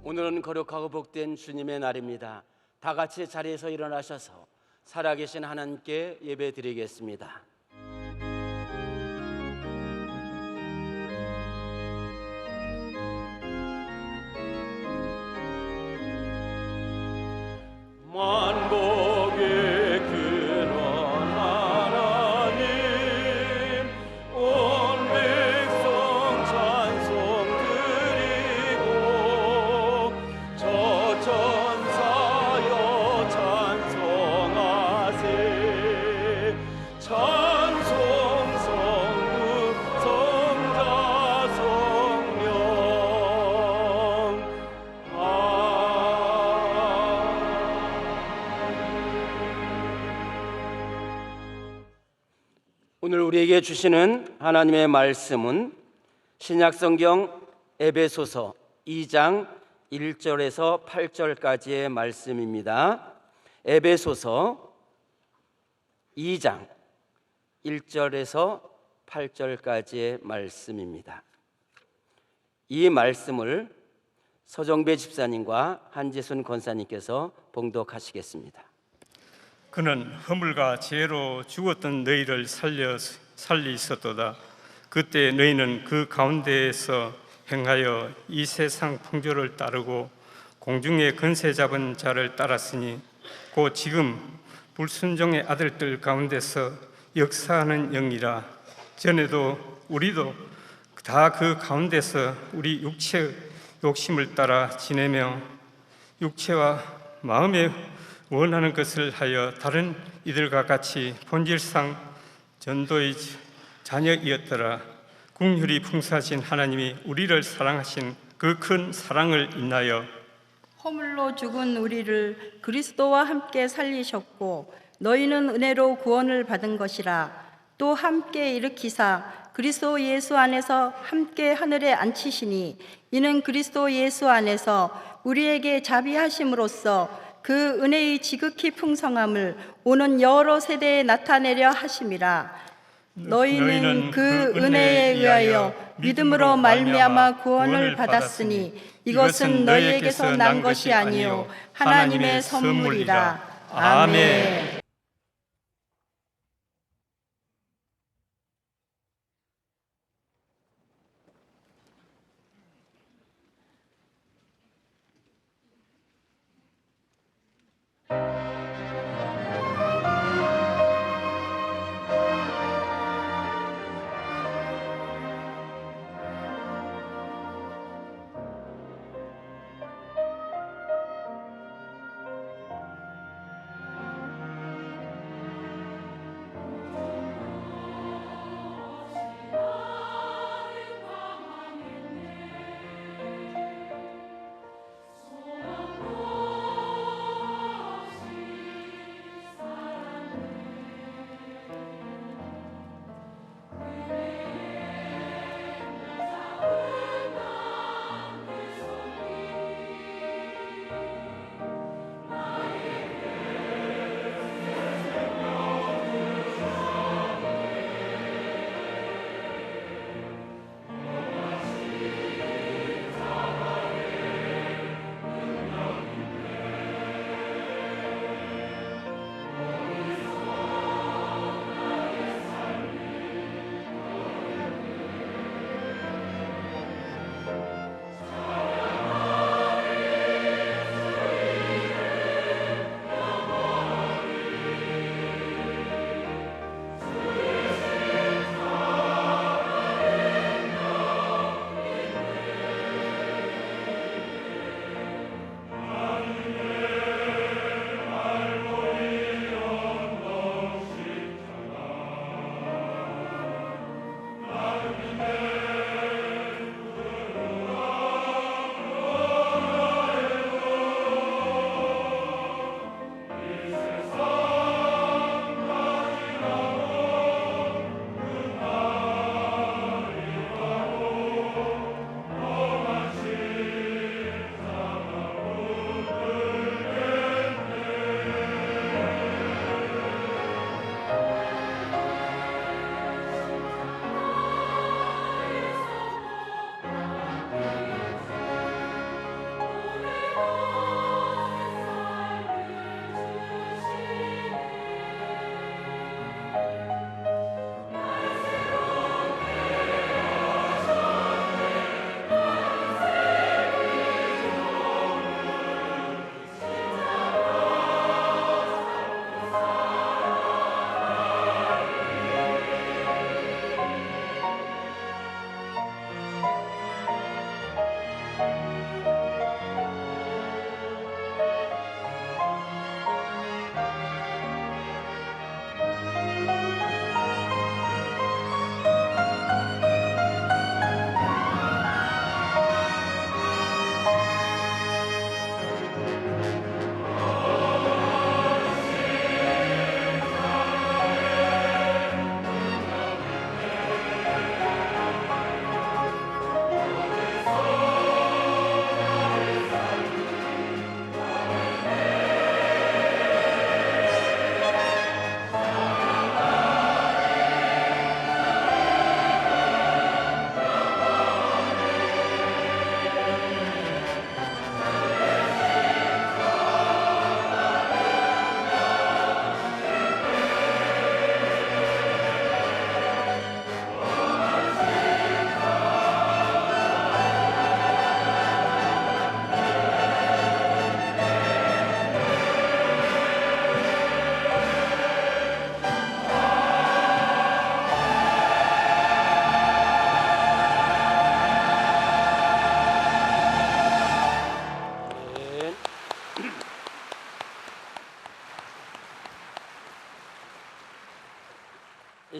오늘은 거룩하고 복된 주님의 날입니다. 다 같이 자리에서 일어나셔서 살아계신 하나님께 예배드리겠습니다. 만복의 근원 하나님, 온 백성 찬송 드리고 저 천사여 찬송하세. 찬송 성부 성자 성령. 오늘 우리에게 주시는 하나님의 말씀은 신약성경 에베소서 2장 1절에서 8절까지의 말씀입니다. 에베소서 2장 1절에서 8절까지의 말씀입니다. 이 말씀을 서정배 집사님과 한재순 권사님께서 봉독하시겠습니다. 그는 허물과 죄로 죽었던 너희를 살리셨도다. 그때 너희는 그 가운데에서 행하여 이 세상 풍조를 따르고 공중의 권세 잡은 자를 따랐으니 곧 지금 불순종의 아들들 가운데서 역사하는 영이라. 전에도 우리도 다 그 가운데서 우리 육체의 욕심을 따라 지내며 육체와 마음에 원하는 것을 하여 다른 이들과 같이 본질상 전도의 자녀이었더라. 긍휼이 풍성하신 하나님이 우리를 사랑하신 그 큰 사랑을 인하여 허물로 죽은 우리를 그리스도와 함께 살리셨고 너희는 은혜로 구원을 받은 것이라. 또 함께 일으키사 그리스도 예수 안에서 함께 하늘에 앉히시니 이는 그리스도 예수 안에서 우리에게 자비하심으로써 그 은혜의 지극히 풍성함을 오는 여러 세대에 나타내려 하심이라. 너희는 그 은혜에 의하여 믿음으로 말미암아 구원을 받았으니 이것은 너희에게서 난 것이 아니요 하나님의 선물이라. 아멘.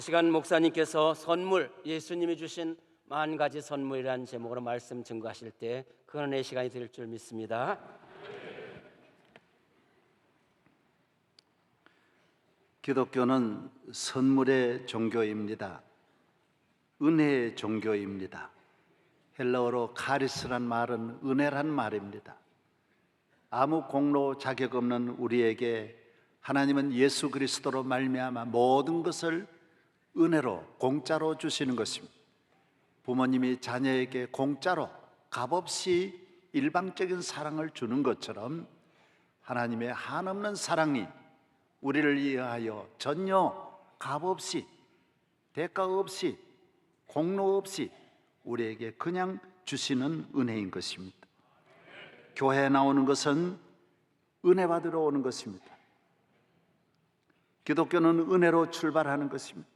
시간 목사님께서 선물, 예수님이 주신 10,000가지 선물이라는 제목으로 말씀 증거하실 때 그 은혜의 시간이 될 줄 믿습니다. 기독교는 선물의 종교입니다. 은혜의 종교입니다. 헬라어로 카리스란 말은 은혜란 말입니다. 아무 공로 자격 없는 우리에게 하나님은 예수 그리스도로 말미암아 모든 것을 은혜로 공짜로 주시는 것입니다. 부모님이 자녀에게 공짜로 값없이 일방적인 사랑을 주는 것처럼 하나님의 한없는 사랑이 우리를 위하여 전혀 값없이, 대가 없이, 공로 없이 우리에게 그냥 주시는 은혜인 것입니다. 교회에 나오는 것은 은혜 받으러 오는 것입니다. 기독교는 은혜로 출발하는 것입니다.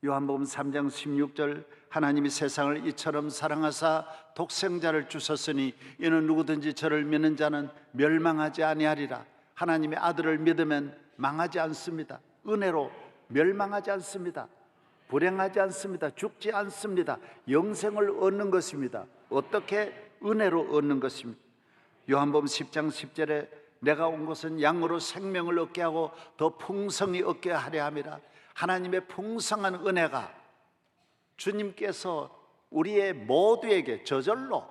요한복음 3장 16절 하나님이 세상을 이처럼 사랑하사 독생자를 주셨으니 이는 누구든지 저를 믿는 자는 멸망하지 아니하리라. 하나님의 아들을 믿으면 망하지 않습니다. 은혜로 멸망하지 않습니다. 불행하지 않습니다. 죽지 않습니다. 영생을 얻는 것입니다. 어떻게? 은혜로 얻는 것입니다. 요한복음 10장 10절에 내가 온 것은 양으로 생명을 얻게 하고 더 풍성히 얻게 하려 함이라. 하나님의 풍성한 은혜가 주님께서 우리의 모두에게 저절로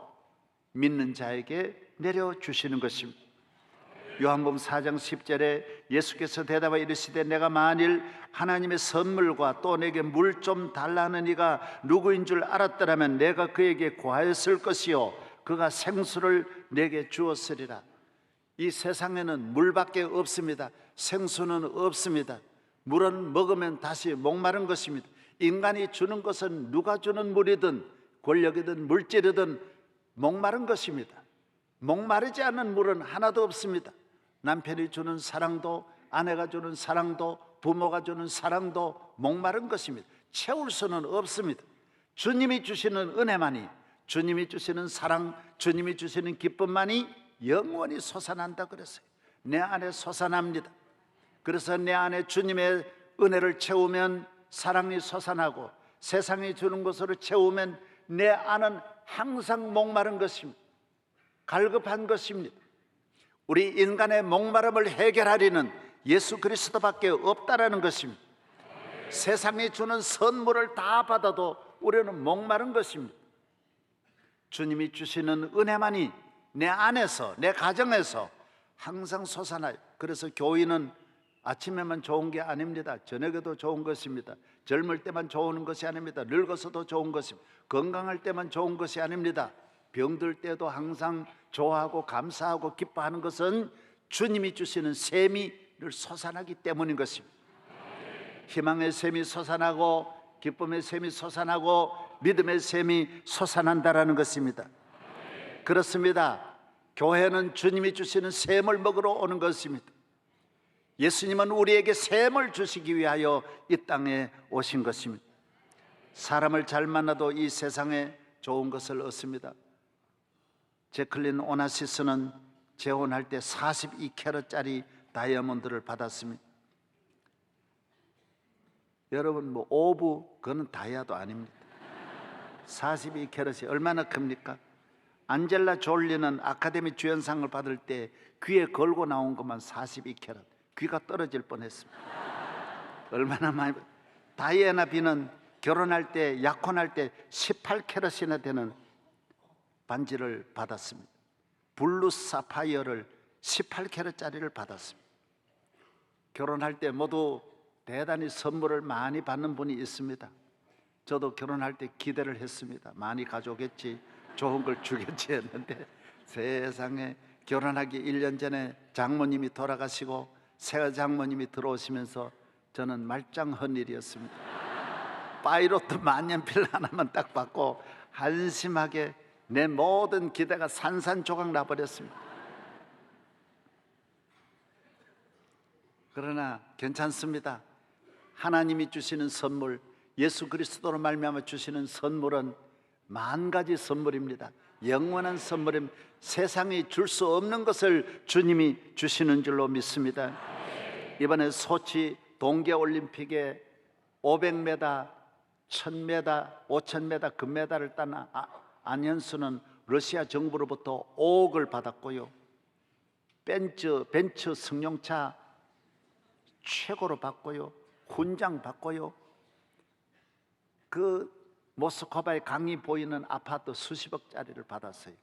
믿는 자에게 내려주시는 것입니다. 요한복음 4장 10절에 예수께서 대답하여 이르시되 내가 만일 하나님의 선물과 또 내게 물 좀 달라는 이가 누구인 줄 알았더라면 내가 그에게 구하였을 것이요 그가 생수를 내게 주었으리라. 이 세상에는 물밖에 없습니다. 생수는 없습니다. 물은 먹으면 다시 목마른 것입니다. 인간이 주는 것은 누가 주는 물이든 권력이든 물질이든 목마른 것입니다. 목마르지 않는 물은 하나도 없습니다. 남편이 주는 사랑도, 아내가 주는 사랑도, 부모가 주는 사랑도 목마른 것입니다. 채울 수는 없습니다. 주님이 주시는 은혜만이, 주님이 주시는 사랑, 주님이 주시는 기쁨만이 영원히 솟아난다 그랬어요. 내 안에 솟아납니다. 그래서 내 안에 주님의 은혜를 채우면 사랑이 솟아나고 세상이 주는 것으로 채우면 내 안은 항상 목마른 것입니다. 갈급한 것입니다. 우리 인간의 목마름을 해결하리는 예수 그리스도밖에 없다라는 것입니다. 세상이 주는 선물을 다 받아도 우리는 목마른 것입니다. 주님이 주시는 은혜만이 내 안에서, 내 가정에서 항상 솟아나요. 그래서 교회는 아침에만 좋은 게 아닙니다. 저녁에도 좋은 것입니다. 젊을 때만 좋은 것이 아닙니다. 늙어서도 좋은 것입니다. 건강할 때만 좋은 것이 아닙니다. 병들 때도 항상 좋아하고 감사하고 기뻐하는 것은 주님이 주시는 샘이를 솟아나기 때문인 것입니다. 희망의 샘이 솟아나고 기쁨의 샘이 솟아나고 믿음의 샘이 솟아난다라는 것입니다. 그렇습니다. 교회는 주님이 주시는 샘을 먹으러 오는 것입니다. 예수님은 우리에게 샘을 주시기 위하여 이 땅에 오신 것입니다. 사람을 잘 만나도 이 세상에 좋은 것을 얻습니다. 제클린 오나시스는 재혼할 때 42캐럿짜리 다이아몬드를 받았습니다. 여러분 오브 그거는 다이아도 아닙니다. 42캐럿이 얼마나 큽니까? 안젤라 졸리는 아카데미 주연상을 받을 때 귀에 걸고 나온 것만 42캐럿, 귀가 떨어질 뻔했습니다. 얼마나 많이. 다이애나 비는 결혼할 때, 약혼할 때 18캐럿이나 되는 반지를 받았습니다. 블루 사파이어를 18캐럿짜리를 받았습니다. 결혼할 때 모두 대단히 선물을 많이 받는 분이 있습니다. 저도 결혼할 때 기대를 했습니다. 많이 가져오겠지, 좋은 걸 주겠지 했는데 세상에 결혼하기 1년 전에 장모님이 돌아가시고 새 장모님이 들어오시면서 저는 말짱한 일이었습니다. 파이로트 만년필 하나만 딱 받고 한심하게 내 모든 기대가 산산조각 나버렸습니다. 그러나 괜찮습니다. 하나님이 주시는 선물, 예수 그리스도로 말미암아 주시는 선물은 10,000가지 선물입니다. 영원한 선물입니다. 세상이 줄 수 없는 것을 주님이 주시는 줄로 믿습니다. 이번에 소치 동계올림픽에 500m, 1000m, 5000m 금메달을 딴 안현수는 러시아 정부로부터 5억을 받았고요. 벤츠 승용차 최고로 받고요. 훈장 받고요. 그 모스크바의 강이 보이는 아파트 수십억짜리를 받았어요.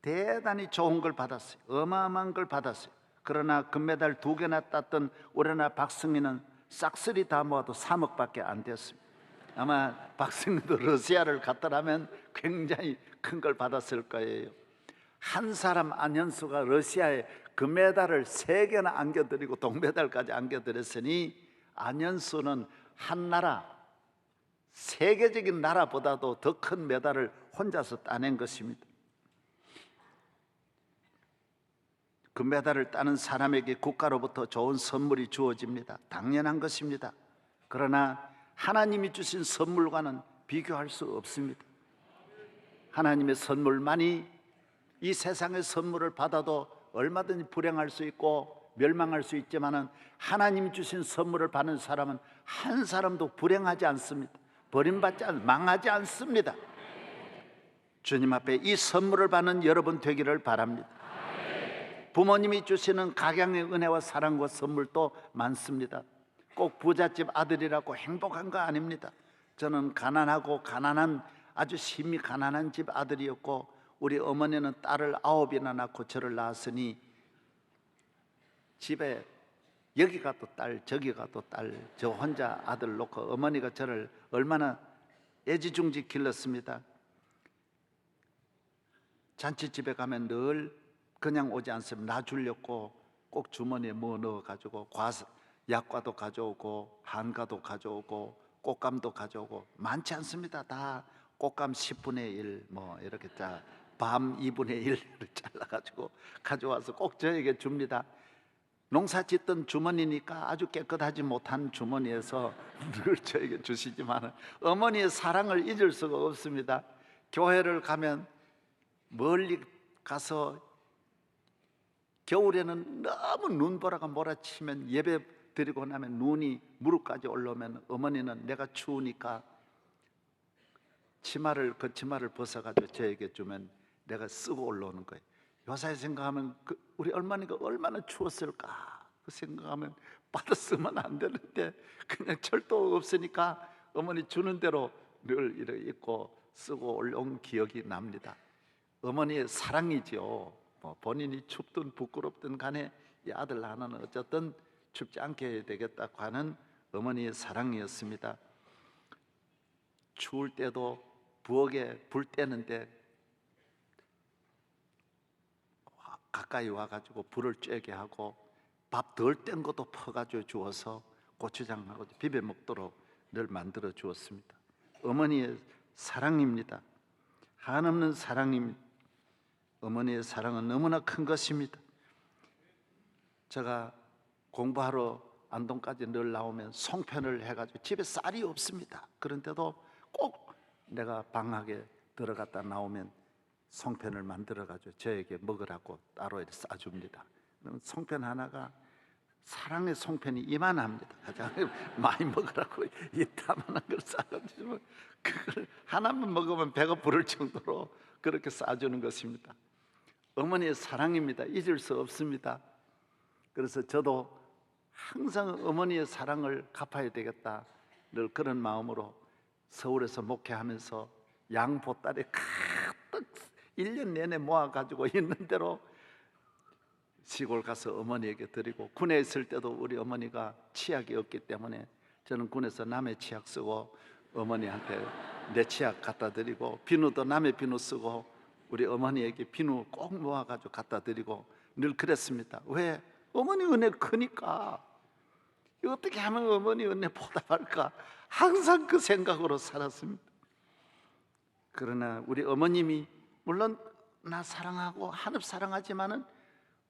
대단히 좋은 걸 받았어요. 어마어마한 걸 받았어요. 그러나 금메달 2개나 땄던 우리나라 박승희는 싹쓸이 다 모아도 3억밖에 안 됐습니다. 아마 박승희도 러시아를 갔더라면 굉장히 큰 걸 받았을 거예요. 한 사람 안현수가 러시아에 금메달을 3개나 안겨드리고 동메달까지 안겨드렸으니 안현수는 한 나라, 세계적인 나라보다도 더 큰 메달을 혼자서 따낸 것입니다. 금메달을 따는 사람에게 국가로부터 좋은 선물이 주어집니다. 당연한 것입니다. 그러나 하나님이 주신 선물과는 비교할 수 없습니다. 하나님의 선물만이 이 세상의 선물을 받아도 얼마든지 불행할 수 있고 멸망할 수 있지만은 하나님이 주신 선물을 받는 사람은 한 사람도 불행하지 않습니다. 버림받지 망하지 않습니다. 주님 앞에 이 선물을 받는 여러분 되기를 바랍니다. 부모님이 주시는 각양의 은혜와 사랑과 선물도 많습니다. 꼭 부잣집 아들이라고 행복한 거 아닙니다. 저는 가난하고 가난한 아주 심히 가난한 집 아들이었고 우리 어머니는 딸을 9이나 낳고 저를 낳았으니 집에 여기가 또 딸, 저기가 또 딸, 저 혼자 아들 놓고 어머니가 저를 얼마나 애지중지 길렀습니다. 잔치집에 가면 늘 그냥 오지 않습니다. 나 주려고 꼭 주머니에 뭐 넣어가지고 약과도 가져오고 한가도 가져오고 꽃감도 가져오고 많지 않습니다. 다 꽃감 10분의 1 뭐 이렇게 밤 2분의 1을 잘라가지고 가져와서 꼭 저에게 줍니다. 농사 짓던 주머니니까 아주 깨끗하지 못한 주머니에서 늘 저에게 주시지만 어머니의 사랑을 잊을 수가 없습니다. 교회를 가면 멀리 가서 겨울에는 너무 눈보라가 몰아치면 예배 드리고 나면 눈이 무릎까지 올라오면 어머니는 내가 추우니까 그 치마를 벗어가지고 저에게 주면 내가 쓰고 올라오는 거예요. 요새 생각하면 우리 어머니가 얼마나 추웠을까 그 생각하면 받아 쓰면 안 되는데 그냥 철도 없으니까 어머니 주는 대로 늘 이렇게 입고 쓰고 올라온 기억이 납니다. 어머니의 사랑이죠. 본인이 춥든 부끄럽든 간에 이 아들 하나는 어쨌든 춥지 않게 해야 되겠다고 하는 어머니의 사랑이었습니다. 추울 때도 부엌에 불 떼는데 가까이 와가지고 불을 쬐게 하고 밥 덜 뗀 것도 퍼가지고 주어서 고추장하고 비벼 먹도록 늘 만들어 주었습니다. 어머니의 사랑입니다. 한없는 사랑입니다. 어머니의 사랑은 너무나 큰 것입니다. 제가 공부하러 안동까지 늘 나오면 송편을 해가지고 집에 쌀이 없습니다. 그런데도 꼭 내가 방학에 들어갔다 나오면 송편을 만들어가지고 저에게 먹으라고 따로 싸줍니다. 그러면 송편 하나가 사랑의 송편이 이만합니다. 가장 많이 먹으라고 이따만한 걸 싸가지고 그걸 하나만 먹으면 배가 부를 정도로 그렇게 싸주는 것입니다. 어머니의 사랑입니다. 잊을 수 없습니다. 그래서 저도 항상 어머니의 사랑을 갚아야 되겠다 늘 그런 마음으로 서울에서 목회하면서 양보따리 가득 1년 내내 모아가지고 있는 대로 시골 가서 어머니에게 드리고 군에 있을 때도 우리 어머니가 치약이 없기 때문에 저는 군에서 남의 치약 쓰고 어머니한테 내 치약 갖다 드리고 비누도 남의 비누 쓰고 우리 어머니에게 비누 꼭 모아가지고 갖다 드리고 늘 그랬습니다. 왜? 어머니 은혜 크니까 어떻게 하면 어머니 은혜 보답할까 항상 그 생각으로 살았습니다. 그러나 우리 어머님이 물론 나 사랑하고 한없 사랑하지만은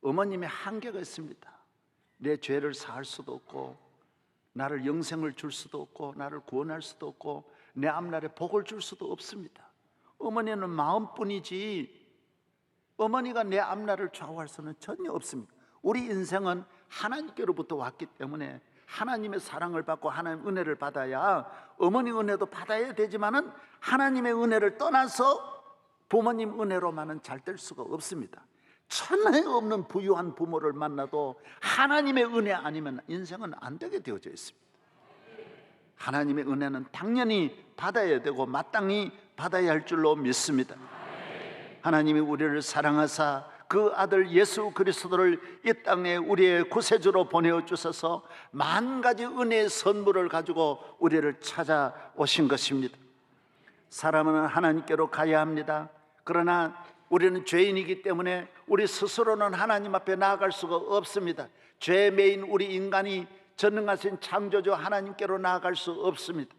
어머님의 한계가 있습니다. 내 죄를 사할 수도 없고 나를 영생을 줄 수도 없고 나를 구원할 수도 없고 내 앞날에 복을 줄 수도 없습니다. 어머니는 마음뿐이지 어머니가 내 앞날을 좌우할 수는 전혀 없습니다. 우리 인생은 하나님께로부터 왔기 때문에 하나님의 사랑을 받고 하나님 은혜를 받아야, 어머니 은혜도 받아야 되지만은 하나님의 은혜를 떠나서 부모님 은혜로만은 잘 될 수가 없습니다. 천하에 없는 부유한 부모를 만나도 하나님의 은혜 아니면 인생은 안 되게 되어져 있습니다. 하나님의 은혜는 당연히 받아야 되고 마땅히 받아야 할 줄로 믿습니다. 하나님이 우리를 사랑하사 그 아들 예수 그리스도를 이 땅에 우리의 구세주로 보내어 주셔서 만 가지 은혜의 선물을 가지고 우리를 찾아오신 것입니다. 사람은 하나님께로 가야 합니다. 그러나 우리는 죄인이기 때문에 우리 스스로는 하나님 앞에 나아갈 수가 없습니다. 죄 매인 우리 인간이 전능하신 창조주 하나님께로 나아갈 수 없습니다.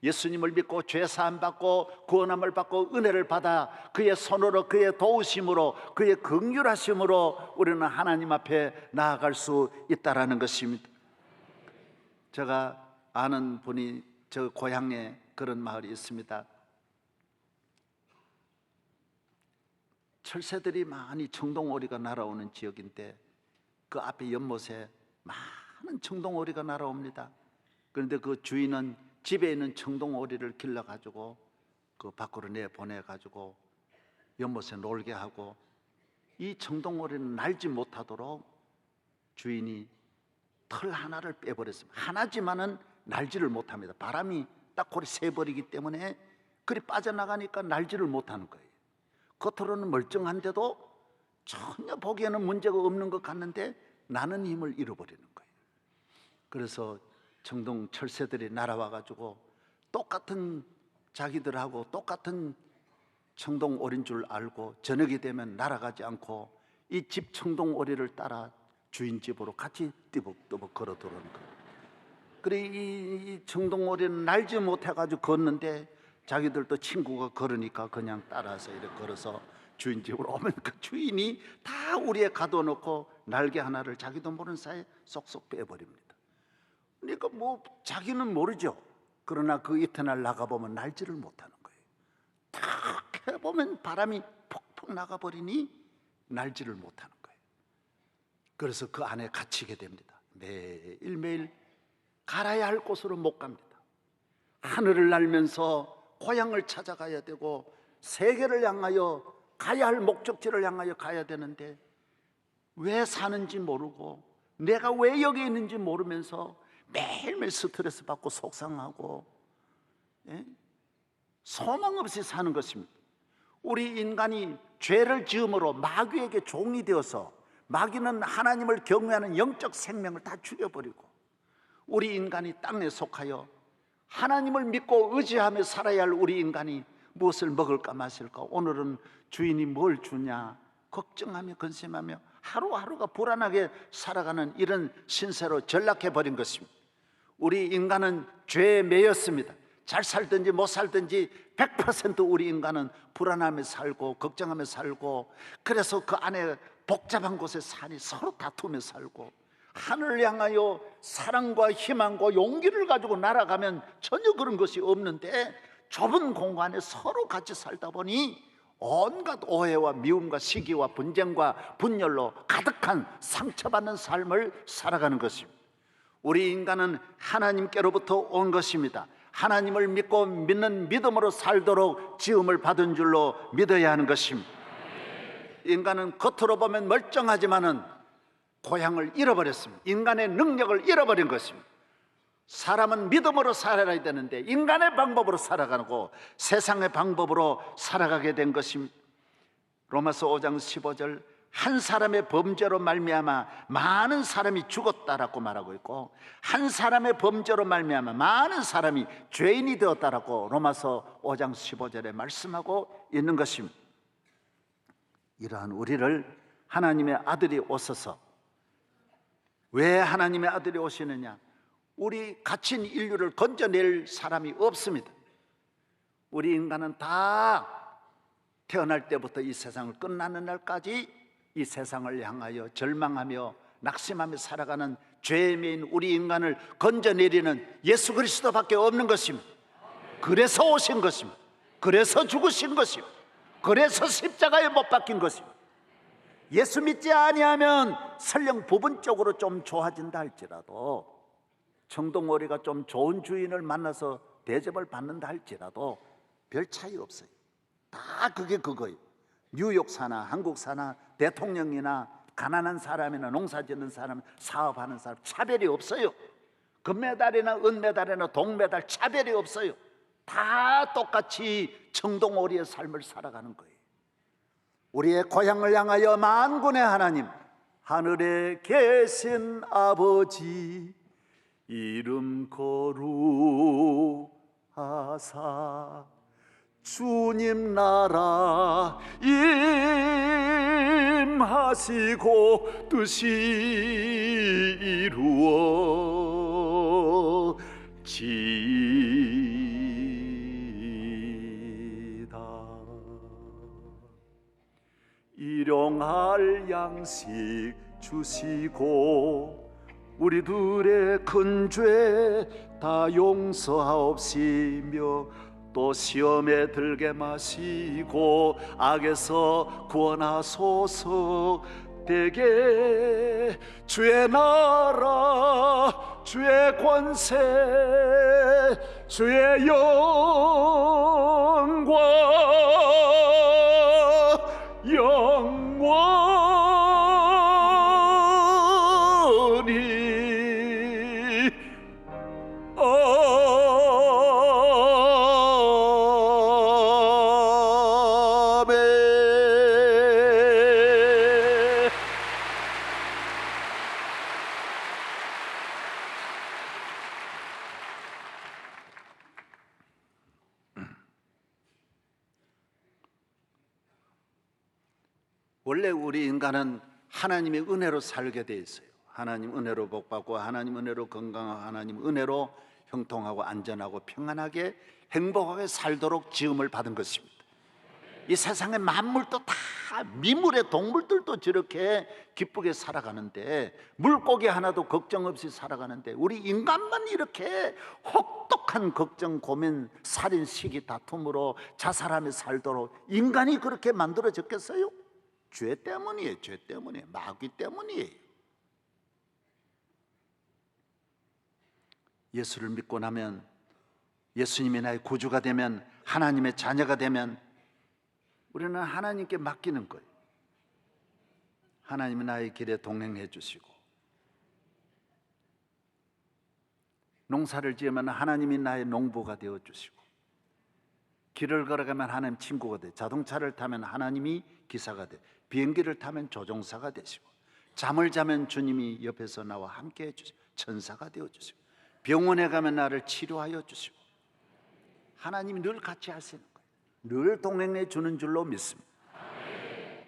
예수님을 믿고 죄 사함 받고 구원함을 받고 은혜를 받아 그의 손으로, 그의 도우심으로, 그의 긍휼하심으로 우리는 하나님 앞에 나아갈 수 있다라는 것입니다. 제가 아는 분이 저 고향에 그런 마을이 있습니다. 철새들이 많이 청동오리가 날아오는 지역인데 그 앞에 연못에 많은 청동오리가 날아옵니다. 그런데 그 주인은 집에 있는 청동오리를 길러가지고 그 밖으로 내보내가지고 연못에 놀게 하고, 이 청동오리는 날지 못하도록 주인이 털 하나를 빼버렸습니다. 하나지만은 날지를 못합니다. 바람이 딱 고리 새버리기 때문에 그리 빠져나가니까 날지를 못하는 거예요. 겉으로는 멀쩡한데도 전혀 보기에는 문제가 없는 것 같는데 나는 힘을 잃어버리는 거예요. 그래서 청동 철새들이 날아와가지고 똑같은, 자기들하고 똑같은 청동오리인 줄 알고 저녁이 되면 날아가지 않고 이 집 청동오리를 따라 주인 집으로 같이 띠벅띠벅 걸어 들어오는 거예요. 그래 이 청동오리는 날지 못해가지고 걷는데 자기들도 친구가 걸으니까 그냥 따라서 이렇게 걸어서 주인 집으로 오면 그 주인이 다 우리에 가둬놓고 날개 하나를 자기도 모르는 사이에 쏙쏙 빼버립니다. 그러니까 뭐 자기는 모르죠. 그러나 그 이튿날 나가보면 날지를 못하는 거예요. 탁 해보면 바람이 폭폭 나가버리니 날지를 못하는 거예요. 그래서 그 안에 갇히게 됩니다. 매일매일 갈아야 할 곳으로 못 갑니다. 하늘을 날면서 고향을 찾아가야 되고 세계를 향하여 가야 할 목적지를 향하여 가야 되는데 왜 사는지 모르고 내가 왜 여기 있는지 모르면서 매일매일 스트레스 받고 속상하고 소망 없이 사는 것입니다. 우리 인간이 죄를 지음으로 마귀에게 종이 되어서, 마귀는 하나님을 경외하는 영적 생명을 다 죽여버리고 우리 인간이 땅에 속하여 하나님을 믿고 의지하며 살아야 할 우리 인간이 무엇을 먹을까 마실까, 오늘은 주인이 뭘 주냐 걱정하며 근심하며 하루하루가 불안하게 살아가는 이런 신세로 전락해버린 것입니다. 우리 인간은 죄에 매였습니다. 잘 살든지 못 살든지 100% 우리 인간은 불안하며 살고 걱정하며 살고, 그래서 그 안에 복잡한 곳에 사니 서로 다투며 살고, 하늘을 향하여 사랑과 희망과 용기를 가지고 날아가면 전혀 그런 것이 없는데 좁은 공간에 서로 같이 살다 보니 온갖 오해와 미움과 시기와 분쟁과 분열로 가득한 상처받는 삶을 살아가는 것입니다. 우리 인간은 하나님께로부터 온 것입니다. 하나님을 믿고 믿는 믿음으로 살도록 지음을 받은 줄로 믿어야 하는 것입니다. 인간은 겉으로 보면 멀쩡하지만은 고향을 잃어버렸습니다. 인간의 능력을 잃어버린 것입니다. 사람은 믿음으로 살아야 되는데 인간의 방법으로 살아가고 세상의 방법으로 살아가게 된 것입니다. 로마서 5장 15절, 한 사람의 범죄로 말미암아 많은 사람이 죽었다라고 말하고 있고 한 사람의 범죄로 말미암아 많은 사람이 죄인이 되었다라고 로마서 5장 15절에 말씀하고 있는 것입니다. 이러한 우리를 하나님의 아들이 오셔서, 왜 하나님의 아들이 오시느냐? 우리 갇힌 인류를 건져낼 사람이 없습니다. 우리 인간은 다 태어날 때부터 이 세상을 끝나는 날까지 이 세상을 향하여 절망하며 낙심하며 살아가는 죄에 매인 우리 인간을 건져내리는 예수 그리스도밖에 없는 것입니다. 그래서 오신 것입니다. 그래서 죽으신 것입니다. 그래서 십자가에 못 박힌 것입니다. 예수 믿지 아니하면 설령 부분적으로 좀 좋아진다 할지라도 청동오리가 좀 좋은 주인을 만나서 대접을 받는다 할지라도 별 차이 없어요. 다 그게 그거예요. 뉴욕 사나 한국 사나 대통령이나 가난한 사람이나 농사짓는 사람, 사업하는 사람 차별이 없어요. 금메달이나 은메달이나 동메달 차별이 없어요. 다 똑같이 청동오리의 삶을 살아가는 거예요. 우리의 고향을 향하여 만군의 하나님, 하늘에 계신 아버지 이름 거룩하사 주님 나라 임하시고 뜻이 이루어지이다. 일용할 양식 주시고 우리들의 큰 죄 다 용서하옵시며 또 시험에 들게 마시고 악에서 구원하소서. 대개 주의 나라 주의 권세 주의 영광 영원히 원래 우리 인간은 하나님의 은혜로 살게 돼 있어요. 하나님 은혜로 복받고 하나님 은혜로 건강하고 하나님 은혜로 형통하고 안전하고 평안하게 행복하게 살도록 지음을 받은 것입니다. 이 세상의 만물도 다 미물의 동물들도 저렇게 기쁘게 살아가는데 물고기 하나도 걱정 없이 살아가는데 우리 인간만 이렇게 혹독한 걱정, 고민, 살인, 시기, 다툼으로 자살하며 살도록 인간이 그렇게 만들어졌겠어요? 죄 때문이에요. 죄 때문에, 마귀 때문이에요. 예수를 믿고 나면, 예수님이 나의 구주가 되면, 하나님의 자녀가 되면 우리는 하나님께 맡기는 거예요. 하나님이 나의 길에 동행해 주시고, 농사를 지으면 하나님이 나의 농부가 되어 주시고, 길을 걸어가면 하나님 친구가 돼, 자동차를 타면 하나님이 기사가 돼, 비행기를 타면 조종사가 되시고, 잠을 자면 주님이 옆에서 나와 함께 해주시고, 천사가 되어주시고, 병원에 가면 나를 치료하여 주시고, 하나님이 늘 같이 하시는 거예요. 늘 동행해 주는 줄로 믿습니다.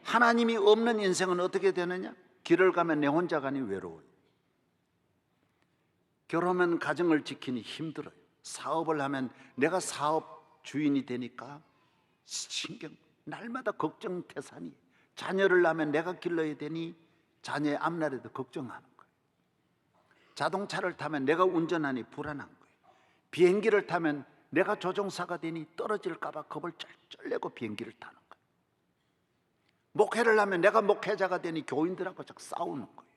하나님이 없는 인생은 어떻게 되느냐? 길을 가면 내 혼자 가니 외로워요. 결혼하면 가정을 지키니 힘들어요. 사업을 하면 내가 사업 주인이 되니까 신경, 날마다 걱정 태산이. 자녀를 낳으면 내가 길러야 되니 자녀의 앞날에도 걱정하는 거예요. 자동차를 타면 내가 운전하니 불안한 거예요. 비행기를 타면 내가 조종사가 되니 떨어질까 봐 겁을 쩔쩔 내고 비행기를 타는 거예요. 목회를 하면 내가 목회자가 되니 교인들하고 자꾸 싸우는 거예요.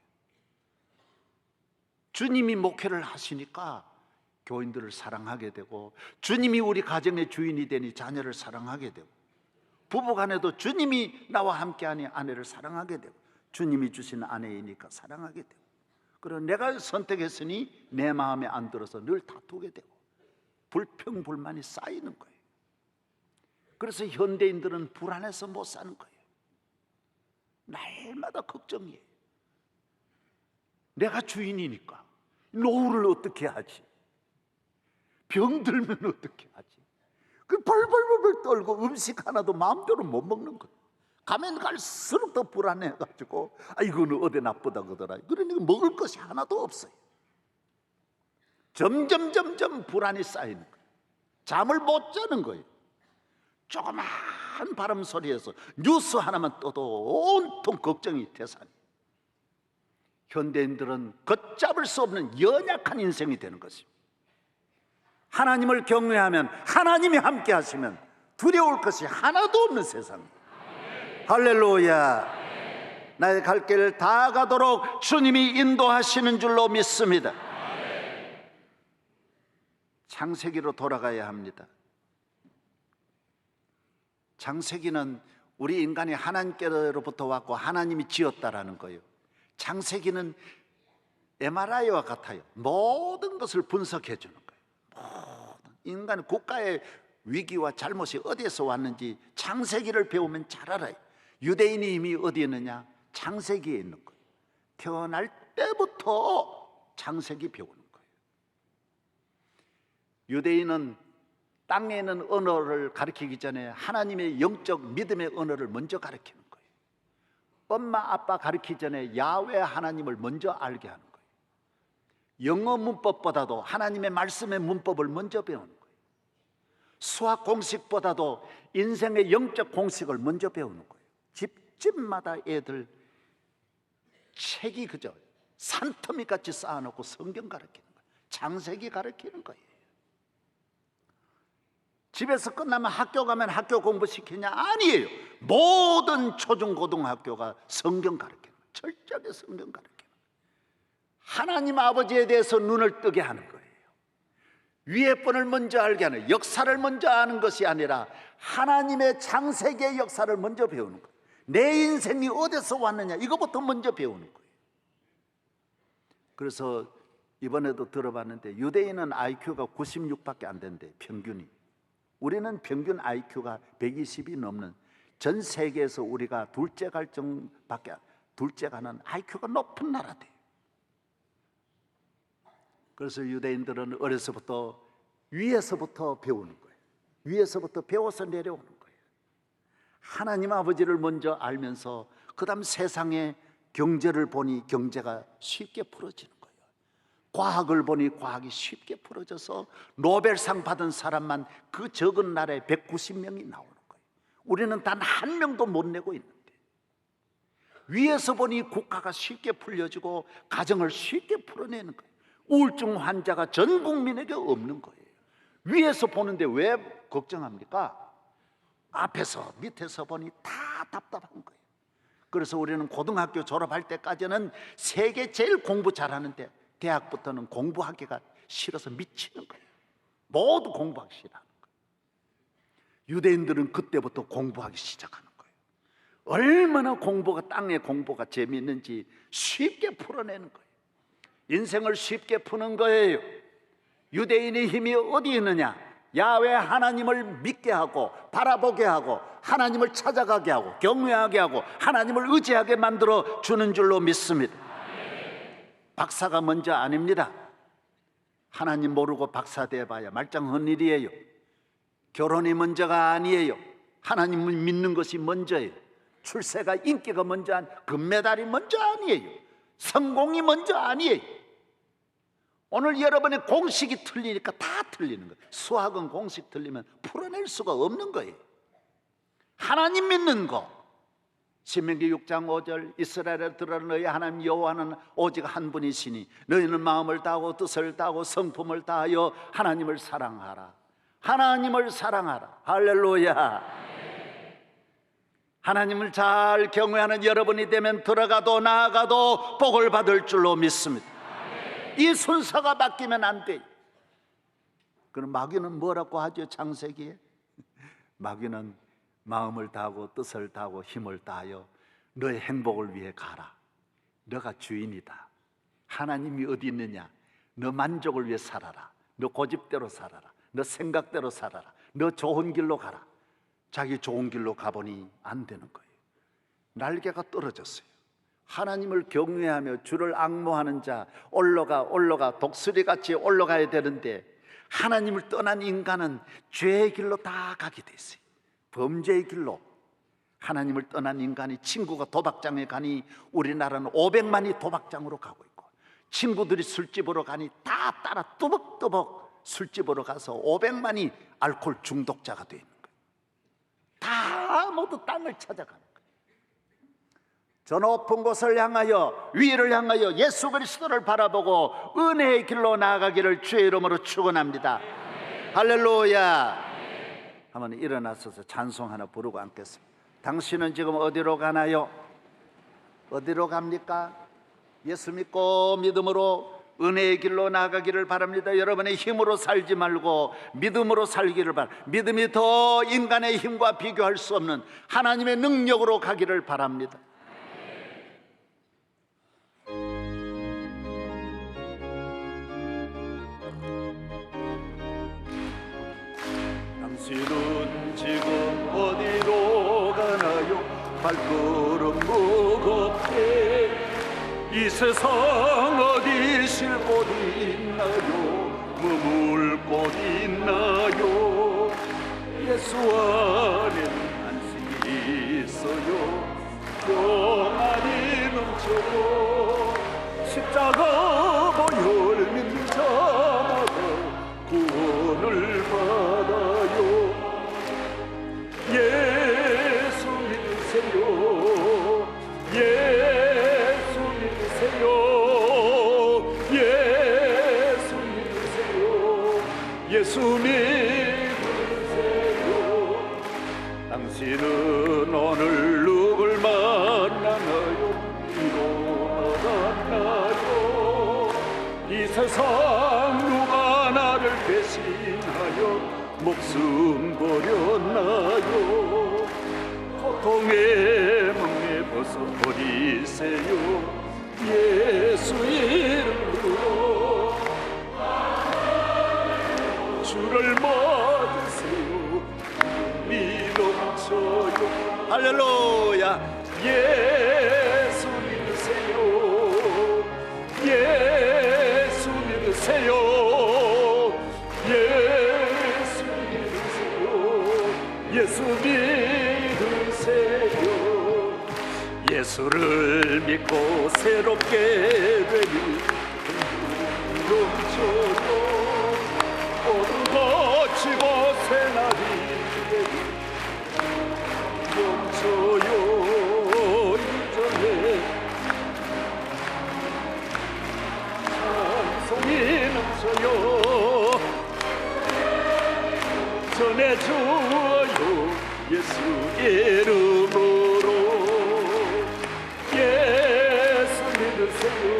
주님이 목회를 하시니까 교인들을 사랑하게 되고, 주님이 우리 가정의 주인이 되니 자녀를 사랑하게 되고, 부부간에도 주님이 나와 함께하니 아내를 사랑하게 되고, 주님이 주신 아내이니까 사랑하게 되고, 그리고 내가 선택했으니 내 마음에 안 들어서 늘 다투게 되고 불평불만이 쌓이는 거예요. 그래서 현대인들은 불안해서 못 사는 거예요. 날마다 걱정이에요. 내가 주인이니까 노후를 어떻게 하지? 병들면 어떻게 하지? 그 벌벌벌 떨고 음식 하나도 마음대로 못 먹는 거예요. 가면 갈수록 더 불안해가지고, 이거는 어디 나쁘다 그러더라. 그러니까 먹을 것이 하나도 없어요. 점점 불안이 쌓이는 거예요. 잠을 못 자는 거예요. 조그만 바람 소리에서 뉴스 하나만 떠도 온통 걱정이 태산이에요. 현대인들은 걷잡을 수 없는 연약한 인생이 되는 것입니다. 하나님을 경외하면, 하나님이 함께 하시면 두려울 것이 하나도 없는 세상입니다. 할렐루야. 나의 갈 길을 다 가도록 주님이 인도하시는 줄로 믿습니다. 창세기로 돌아가야 합니다. 창세기는 우리 인간이 하나님께로부터 왔고 하나님이 지었다라는 거예요. 창세기는 MRI와 같아요. 모든 것을 분석해 주는 거예요. 인간 국가의 위기와 잘못이 어디에서 왔는지 창세기를 배우면 잘 알아요. 유대인의 힘이 어디에 있느냐? 창세기에 있는 거예요. 태어날 때부터 창세기 배우는 거예요. 유대인은 땅에 있는 언어를 가르치기 전에 하나님의 영적 믿음의 언어를 먼저 가르치는 거예요. 엄마 아빠 가르치기 전에 야훼 하나님을 먼저 알게 하는 거예요. 영어 문법보다도 하나님의 말씀의 문법을 먼저 배우는 거예요. 수학 공식보다도 인생의 영적 공식을 먼저 배우는 거예요. 집집마다 애들 책이 그저 산더미 같이 쌓아놓고 성경 가르치는 거예요. 창세기 가르치는 거예요. 집에서 끝나면 학교 가면 학교 공부시키냐? 아니에요. 모든 초중고등학교가 성경 가르치는 거예요. 철저하게 성경 가르치는 거예요. 하나님 아버지에 대해서 눈을 뜨게 하는 거예요. 위의 분을 먼저 알게 하는, 역사를 먼저 아는 것이 아니라 하나님의 창세기의 역사를 먼저 배우는 거예요. 내 인생이 어디서 왔느냐, 이거부터 먼저 배우는 거예요. 그래서 이번에도 들어봤는데 유대인은 IQ가 96밖에 안 된대, 평균이. 우리는 평균 IQ가 120이 넘는, 전 세계에서 우리가 둘째 가는 IQ가 높은 나라 돼요. 그래서 유대인들은 어려서부터 위에서부터 배우는 거예요. 위에서부터 배워서 내려오는 거예요. 하나님 아버지를 먼저 알면서 그 다음 세상의 경제를 보니 경제가 쉽게 풀어지는 거예요. 과학을 보니 과학이 쉽게 풀어져서 노벨상 받은 사람만 그 적은 나라에 190명이 나오는 거예요. 우리는 단 한 명도 못 내고 있는데, 위에서 보니 국가가 쉽게 풀려지고 가정을 쉽게 풀어내는 거예요. 우울증 환자가 전 국민에게 없는 거예요. 위에서 보는데 왜 걱정합니까? 앞에서 밑에서 보니 다 답답한 거예요. 그래서 우리는 고등학교 졸업할 때까지는 세계 제일 공부 잘하는데 대학부터는 공부하기가 싫어서 미치는 거예요. 모두 공부하기 싫어하는 거예요. 유대인들은 그때부터 공부하기 시작하는 거예요. 얼마나 땅의 공부가 재미있는지 쉽게 풀어내는 거예요. 인생을 쉽게 푸는 거예요. 유대인의 힘이 어디 있느냐? 야훼 하나님을 믿게 하고 바라보게 하고 하나님을 찾아가게 하고 경외하게 하고 하나님을 의지하게 만들어 주는 줄로 믿습니다. 박사가 먼저 아닙니다. 하나님 모르고 박사 돼봐야 말짱한 일이에요. 결혼이 먼저가 아니에요. 하나님을 믿는 것이 먼저예요. 출세가 인기가 먼저 금메달이 먼저 아니에요. 성공이 먼저 아니에요. 오늘 여러분의 공식이 틀리니까 다 틀리는 거예요. 수학은 공식 틀리면 풀어낼 수가 없는 거예요. 하나님 믿는 거, 신명기 6장 5절 이스라엘에 들어 너희 하나님 여호와는 오직 한 분이시니 너희는 마음을 다하고 뜻을 다하고 성품을 다하여 하나님을 사랑하라. 하나님을 사랑하라. 할렐루야. 하나님을 잘 경외하는 여러분이 되면 들어가도 나아가도 복을 받을 줄로 믿습니다. 이 순서가 바뀌면 안 돼요. 그럼 마귀는 뭐라고 하죠? 창세기에 마귀는 마음을 다하고 뜻을 다하고 힘을 다하여 너의 행복을 위해 가라. 너가 주인이다. 하나님이 어디 있느냐? 너 만족을 위해 살아라. 너 고집대로 살아라. 너 생각대로 살아라. 너 좋은 길로 가라. 자기 좋은 길로 가보니 안 되는 거예요. 날개가 떨어졌어요. 하나님을 경외하며 주를 앙모하는 자 올라가 독수리같이 올라가야 되는데 하나님을 떠난 인간은 죄의 길로 다 가게 돼 있어요. 범죄의 길로. 하나님을 떠난 인간이 친구가 도박장에 가니 우리나라는 500만이 도박장으로 가고 있고, 친구들이 술집으로 가니 다 따라 뚜벅뚜벅 술집으로 가서 500만이 알코올 중독자가 되어 있는 거예요. 다 모두 땅을 찾아가는 거예요. 저 높은 곳을 향하여, 위를 향하여 예수 그리스도를 바라보고 은혜의 길로 나아가기를 주의 이름으로 축원합니다. 할렐루야. 한번 일어나서서 찬송 하나 부르고 앉겠습니다. 당신은 지금 어디로 가나요? 어디로 갑니까? 예수 믿고 믿음으로 은혜의 길로 나아가기를 바랍니다. 여러분의 힘으로 살지 말고 믿음으로 살기를 바랍니다. 믿음이 더 인간의 힘과 비교할 수 없는 하나님의 능력으로 가기를 바랍니다. 당신은 지금 어디로 가나요? 발걸음 무겁게 이 세상 어디 쉴 곳 있나요? 머물 곳 있나요? 예수 안에는 안식이 있어요. 평안이 넘쳐요. 십자가 보혈 믿는 자마다 구원을 받아요. 예수 믿으세요. 예수 믿으세요. 예수 믿으세요. 예수 믿으세요. 당신은 오늘 누굴 만나나요? 일어나나요? 이 세상 누가 나를 배신하여 목숨 버렸나요? 고통의 멍에 벗어버리세요. 예수 이름으로 주를 맞으세요. 믿음쳐요. 할렐루야. 예수 믿으세요. 예수 믿으세요. 예수 믿으세요. 예수 믿으세요. 예수를 믿고 새롭게 되니 넘쳐요. 어둠 거치고 새날이 되니 넘쳐요. 이전에 찬송이 넘쳐요. 전해주어요. 예수 이름으로. 예수 믿으세요.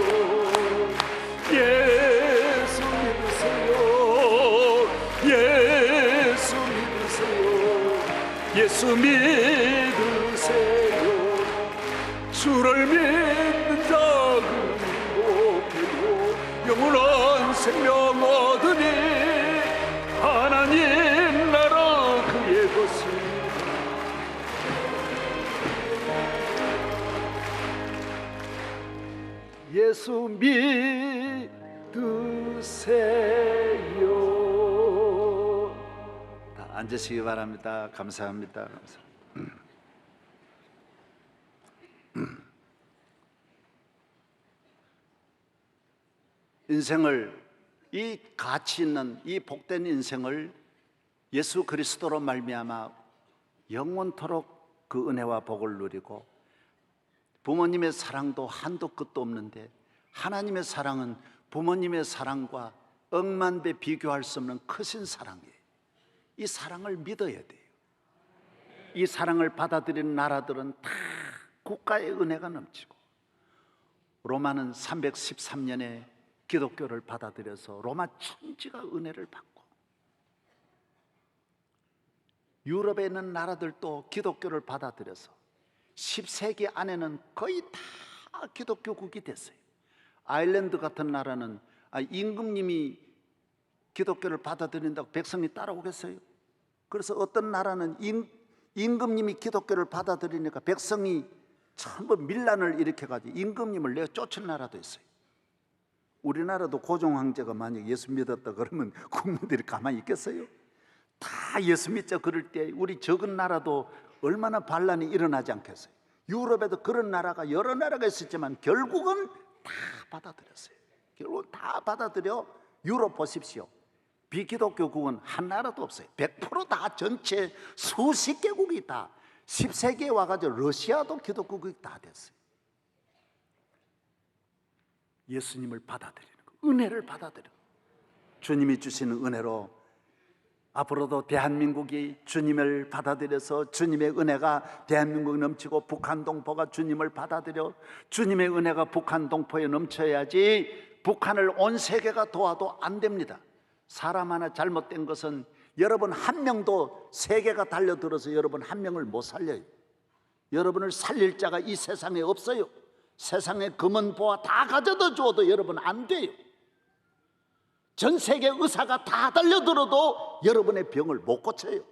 예수 믿으세요. 예수 믿으세요. 예수 믿으세요. 주를 믿는 자는 행복해요. 영원한 생명 얻으니 하나님 나라 그의 것입니다. 예수 믿으세요. 다 앉으시기 바랍니다. 감사합니다. 인생을, 이 가치 있는 이 복된 인생을 예수 그리스도로 말미암아 영원토록 그 은혜와 복을 누리고, 부모님의 사랑도 한도 끝도 없는데 하나님의 사랑은 부모님의 사랑과 억만 배 비교할 수 없는 크신 사랑이에요. 이 사랑을 믿어야 돼요. 이 사랑을 받아들이는 나라들은 다 국가의 은혜가 넘치고, 로마는 313년에 기독교를 받아들여서 로마 천지가 은혜를 받고, 유럽에 있는 나라들도 기독교를 받아들여서 10세기 안에는 거의 다 기독교국이 됐어요. 아일랜드 같은 나라는 임금님이 기독교를 받아들인다고 백성이 따라오겠어요? 그래서 어떤 나라는 임금님이 기독교를 받아들이니까 백성이 전부 밀란을 일으켜가지고 임금님을 내어 쫓은 나라도 있어요. 우리나라도 고종 황제가 만약 예수 믿었다 그러면 국민들이 가만히 있겠어요? 다 예수 믿자 그럴 때 우리 적은 나라도 얼마나 반란이 일어나지 않겠어요? 유럽에도 그런 나라가 여러 나라가 있었지만 결국은 다 받아들였어요. 결국 다 받아들여. 유럽 보십시오. 비기독교국은 한 나라도 없어요. 100% 전체 수십 개국이 있다. 10세기에 와가지고 러시아도 기독국이 다 됐어요. 예수님을 받아들이는 거, 은혜를 받아들여. 주님이 주시는 은혜로 앞으로도 대한민국이 주님을 받아들여서 주님의 은혜가 대한민국에 넘치고 북한 동포가 주님을 받아들여 주님의 은혜가 북한 동포에 넘쳐야지 북한을 온 세계가 도와도 안 됩니다. 사람 하나 잘못된 것은 여러분 한 명도 세계가 달려들어서 여러분 한 명을 못 살려요. 여러분을 살릴 자가 이 세상에 없어요. 세상에 금은 보화 다 가져다 주어도 여러분 안 돼요. 전 세계 의사가 다 달려들어도 여러분의 병을 못 고쳐요.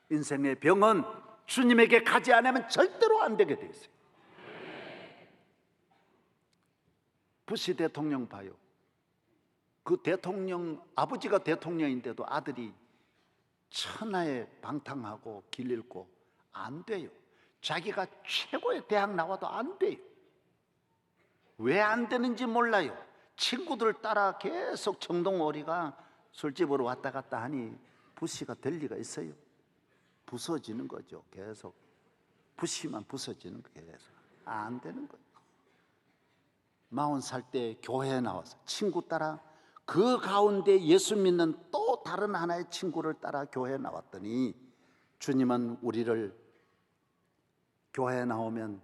인생의 병은 주님에게 가지 않으면 절대로 안 되게 돼 있어요. 부시 대통령 봐요. 그 대통령, 아버지가 대통령인데도 아들이 천하에 방탕하고 길 잃고 안 돼요. 자기가 최고의 대학 나와도 안 돼요. 왜 안 되는지 몰라요. 친구들 따라 계속 정동오리가 술집으로 왔다 갔다 하니 부시가 될 리가 있어요? 부서지는 거죠. 계속 부시만 부서지는 거예요. 계속 안 되는 거예요. 40살 때 교회에 나와서 친구 따라 그 가운데 예수 믿는 또 다른 하나의 친구를 따라 교회에 나왔더니 주님은 우리를 교회에 나오면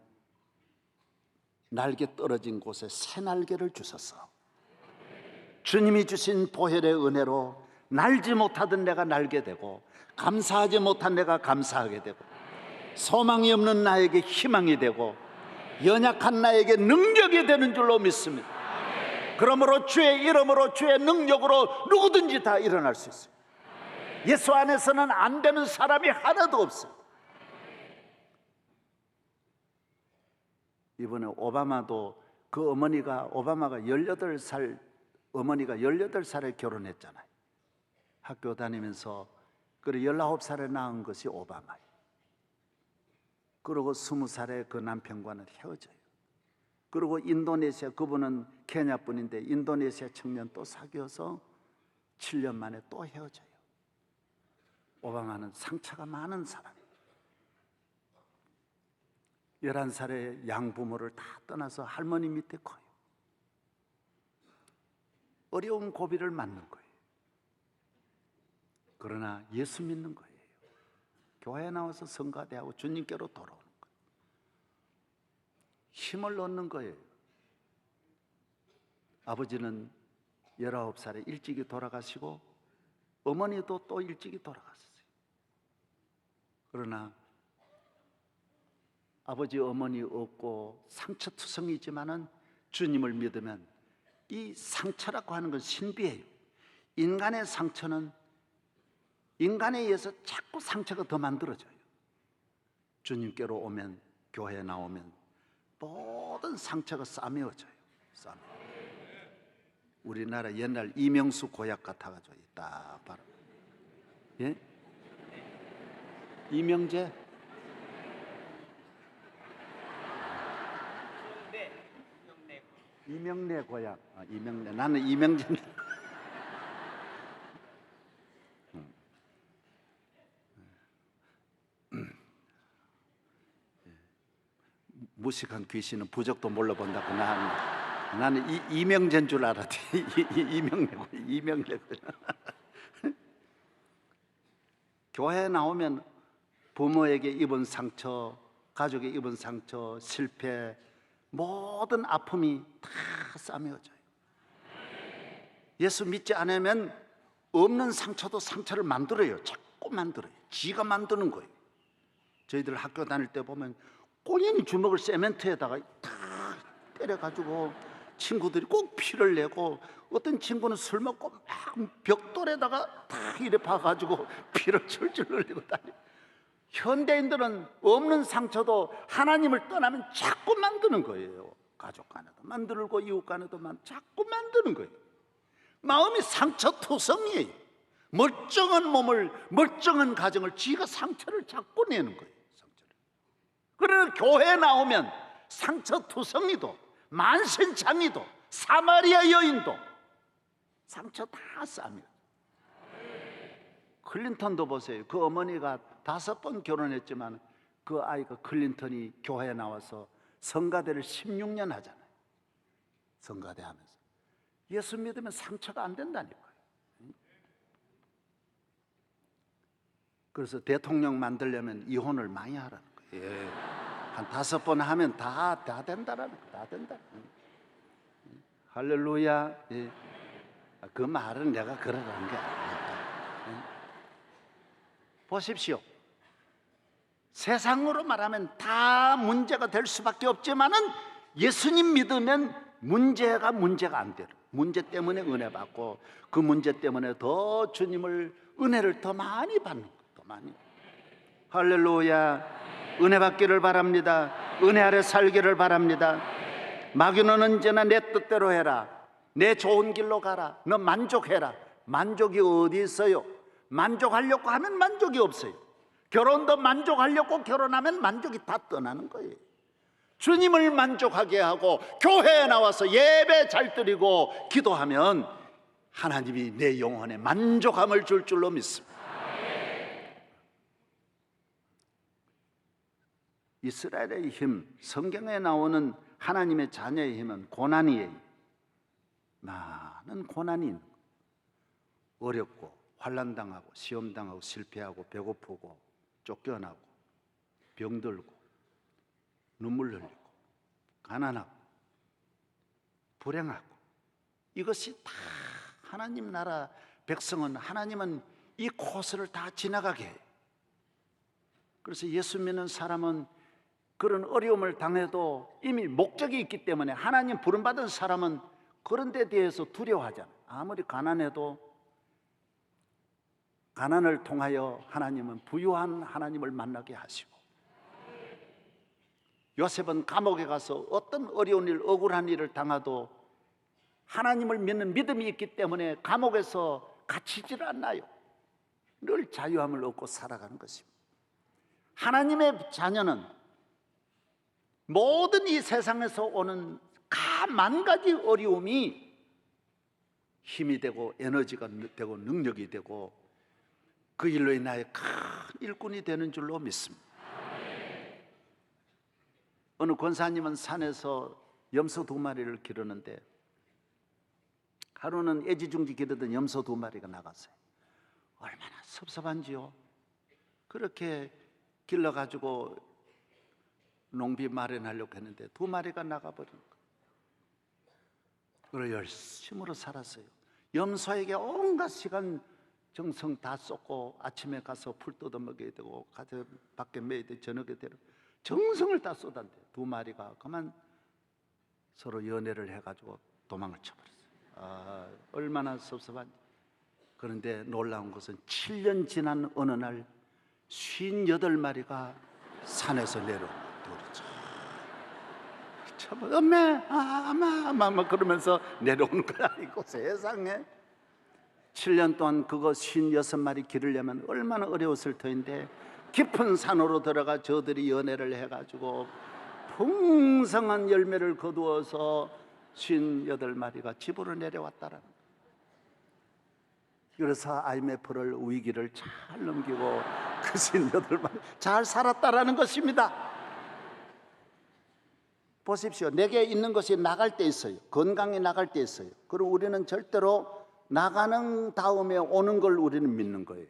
날개 떨어진 곳에 새 날개를 주셨어. 주님이 주신 보혈의 은혜로 날지 못하던 내가 날게 되고 감사하지 못한 내가 감사하게 되고 소망이 없는 나에게 희망이 되고 연약한 나에게 능력이 되는 줄로 믿습니다. 그러므로 주의 이름으로 주의 능력으로 누구든지 다 일어날 수 있어요. 예수 안에서는 안 되는 사람이 하나도 없어요. 이번에 오바마도 그 어머니가 오바마가 18살 어머니가 18살에 결혼했잖아요. 학교 다니면서 그리고 19살에 낳은 것이 오바마예요. 그리고 20살에 그 남편과는 헤어져요. 그리고 인도네시아, 그분은 케냐 분인데 인도네시아 청년 또 사귀어서 7년 만에 또 헤어져요. 오바마는 상처가 많은 사람이에요. 11살에 양부모를 다 떠나서 할머니 밑에 커요. 어려운 고비를 맞는 거예요. 그러나 예수 믿는 거예요. 교회에 나와서 성가대하고 주님께로 돌아오는 거예요. 힘을 얻는 거예요. 아버지는 19살에 일찍이 돌아가시고 어머니도 또 일찍이 돌아갔어요. 그러나 아버지 어머니 없고 상처투성이지만은 주님을 믿으면 이 상처라고 하는 건 신비해요. 인간의 상처는 인간에 의해서 자꾸 상처가 더 만들어져요. 주님께로 오면, 교회에 나오면 모든 상처가 싸매어져요. 우리나라 옛날 이명수 고약 같아가지고 딱 봐라. 예? 이명재? 이명래 고약. 이명래. 나는 이명재인데. 무식한 귀신은 부적도 몰라 본다고 나는 이명재인 줄 알았지. 이명래. 교회에 나오면 부모에게 입은 상처, 가족에 입은 상처, 실패, 모든 아픔이 다 싸매어져요. 예수 믿지 않으면 없는 상처도 상처를 만들어요. 자꾸 만들어요. 지가 만드는 거예요. 저희들 학교 다닐 때 보면 꼬연히 주먹을 세멘트에다가 탁 때려가지고 친구들이 꼭 피를 내고, 어떤 친구는 술 먹고 막 벽돌에다가 탁 이래 봐가지고 피를 줄줄 흘리고 다녀요. 현대인들은 없는 상처도 하나님을 떠나면 자꾸 만드는 거예요. 가족 간에도 만들고 이웃 간에도 자꾸 만드는 거예요. 마음이 상처투성이에요. 멀쩡한 몸을, 멀쩡한 가정을 지가 상처를 자꾸 내는 거예요. 그러나 교회에 나오면 상처투성이도, 만신창이도, 사마리아 여인도 상처 다 싸매요. 클린턴도 보세요. 그 어머니가 5번 결혼했지만 그 아이가 클린턴이 교회에 나와서 성가대를 16년 하잖아요. 성가대 하면서. 예수 믿으면 상처가 안 된다니까요. 그래서 대통령 만들려면 이혼을 많이 하라는 거예요. 한 5번 하면 다 된다라는 거예요. 다 된다. 할렐루야. 예. 그 말은 내가 그러라는 게 아니다. 보십시오. 세상으로 말하면 다 문제가 될 수밖에 없지만은 예수님 믿으면 문제가 안 돼요. 문제 때문에 은혜 받고 그 문제 때문에 더 주님을 은혜를 더 많이 받는 거예요. 더 많이. 할렐루야. 은혜 받기를 바랍니다. 은혜 아래 살기를 바랍니다. 마귀는 언제나 내 뜻대로 해라. 내 좋은 길로 가라. 너 만족해라. 만족이 어디 있어요? 만족하려고 하면 만족이 없어요. 결혼도 만족하려고 결혼하면 만족이 다 떠나는 거예요. 주님을 만족하게 하고 교회에 나와서 예배 잘 드리고 기도하면 하나님이 내 영혼에 만족함을 줄 줄로 믿습니다. 이스라엘의 힘, 성경에 나오는 하나님의 자녀의 힘은 고난이에요. 많은 고난이 있는 거예요. 어렵고 환난당하고 시험당하고 실패하고 배고프고 쫓겨나고 병들고 눈물 흘리고 가난하고 불행하고 이것이 다 하나님 나라 백성은 하나님은 이 코스를 다 지나가게 해요. 그래서 예수 믿는 사람은 그런 어려움을 당해도 이미 목적이 있기 때문에 하나님 부름받은 사람은 그런 데 대해서 두려워하잖아요. 아무리 가난해도 가난을 통하여 하나님은 부유한 하나님을 만나게 하시고, 요셉은 감옥에 가서 어떤 어려운 일, 억울한 일을 당하도 하나님을 믿는 믿음이 있기 때문에 감옥에서 갇히질 않나요. 늘 자유함을 얻고 살아가는 것입니다. 하나님의 자녀는 모든 이 세상에서 오는 만 가지 어려움이 힘이 되고 에너지가 되고 능력이 되고 그 일로 인하여 큰 일꾼이 되는 줄로 믿습니다. 어느 권사님은 산에서 염소 2마리를 기르는데 하루는 애지중지 기르던 염소 2마리가 나갔어요. 얼마나 섭섭한지요. 그렇게 길러가지고 농비 마련하려고 했는데 2마리가 나가버린 거예요. 그걸 열심으로 살았어요. 염소에게 온갖 시간 정성 다 쏟고 아침에 가서 풀 뜯어 먹여야 되고 가서 밖에 매야 돼, 저녁에 되고 정성을 다 쏟았는데 2마리가 그만 서로 연애를 해가지고 도망을 쳐버렸어요. 얼마나 섭섭한지. 그런데 놀라운 것은 7년 지난 어느 날 58마리가 산에서 내려오고 참, 엄마 그러면서 내려오는 거 아니고 세상에 7년 동안 그거 56마리 기르려면 얼마나 어려웠을 터인데 깊은 산으로 들어가 저들이 연애를 해가지고 풍성한 열매를 거두어서 58마리가 집으로 내려왔다라는 거예요. 그래서 IMF를 위기를 잘 넘기고 그 58마리 잘 살았다라는 것입니다. 보십시오. 내게 있는 것이 나갈 때 있어요. 건강이 나갈 때 있어요. 그리고 우리는 절대로 나가는 다음에 오는 걸 우리는 믿는 거예요.